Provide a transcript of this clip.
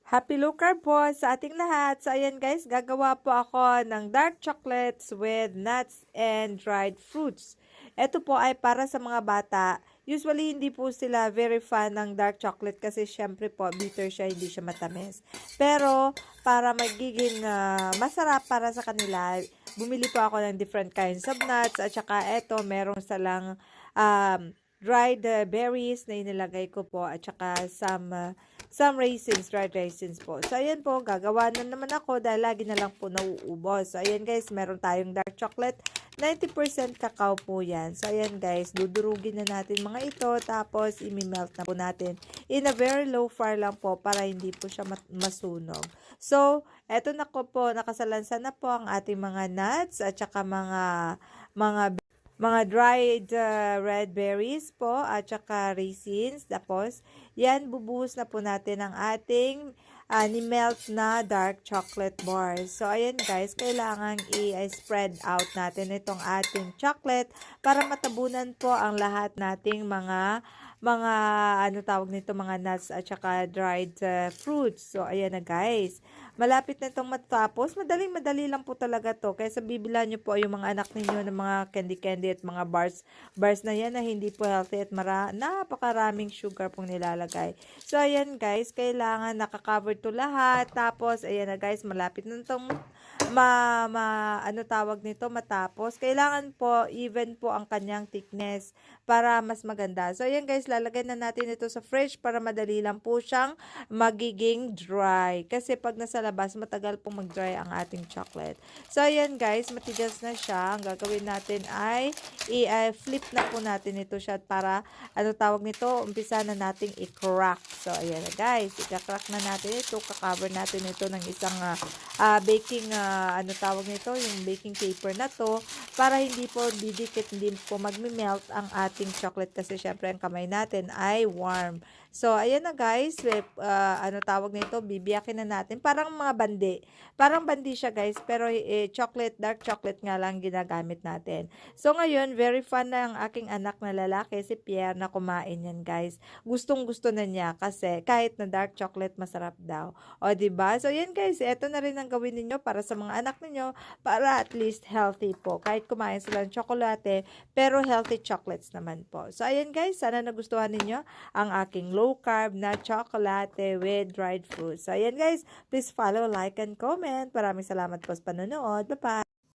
Happy low carb po sa ating lahat. So, ayan guys, gagawa po ako ng dark chocolates with nuts and dried fruits. Ito po ay para sa mga bata. Usually, hindi po sila very fan ng dark chocolate kasi syempre po, bitter siya, hindi siya matamis. Pero, para magiging masarap para sa kanila, bumili po ako ng different kinds of nuts. At saka, eto, meron silang dried berries na inilagay ko po. At saka, some raisins, dried raisins po. So, ayan po, gagawa na naman ako dahil lagi na lang po nauubos. So, ayan guys, meron tayong dark chocolate. 90% cacao po yan. So, ayan guys, dudurugin na natin mga ito. Tapos, imi-melt na po natin in a very low fire lang po para hindi po siya masunog. So, eto na ko po, nakasalansan na po ang ating mga nuts at saka mga dried red berries po at saka raisins. Tapos, yan, bubuhos na po natin ang ating ni-melt na dark chocolate bars. So, ayan guys, kailangan i-spread out natin itong ating chocolate para matabunan po ang lahat nating mga ano tawag nito, mga nuts at saka dried fruits. So, ayan na guys. Malapit na itong matapos. Madali lang po talaga to. Kaya bibilan nyo po yung mga anak ninyo ng mga candy at mga bars na yan na hindi po healthy at napakaraming sugar pong nilalagay. So, ayan guys, kailangan nakakover to lahat. Tapos, ayan na guys, malapit na itong ano tawag nito, matapos. Kailangan po, even po ang kanyang thickness para mas maganda. So, ayan guys, lalagay na natin ito sa fridge para madali lang po siyang magiging dry. Kasi pag nasa labas, matagal pong mag-dry ang ating chocolate. So, ayan guys, matigas na siya. Ang gagawin natin ay i-flip na po natin ito siya para, ano tawag nito, umpisa na nating i-crack. So, ayan na guys, i-crack na natin ito. Kakover natin ito ng isang baking, ano tawag nito, yung baking paper na to para hindi po didikit, hindi po magme-melt ang ating chocolate kasi syempre ang kamay natin ay warm. So, ayan na guys, ano tawag nito, bibiyakin na natin. Parang mga bandi. Parang bandi siya guys, pero chocolate, dark chocolate nga lang ginagamit natin. So, ngayon, very fun na ang aking anak na lalaki, si Pierre, na kumain yan guys. Gustong-gusto na niya kasi kahit na dark chocolate, masarap daw. O, diba? So, yan guys, eto na rin ang gawin ninyo para sa mga anak ninyo para at least healthy po. Kahit kumain sila ng tsokolate, pero healthy chocolates naman po. So, ayan guys, sana nagustuhan ninyo ang aking low carb na chocolate with dried fruits. So, ayan guys, please follow, like, and comment. Maraming salamat po sa panonood. Bye-bye!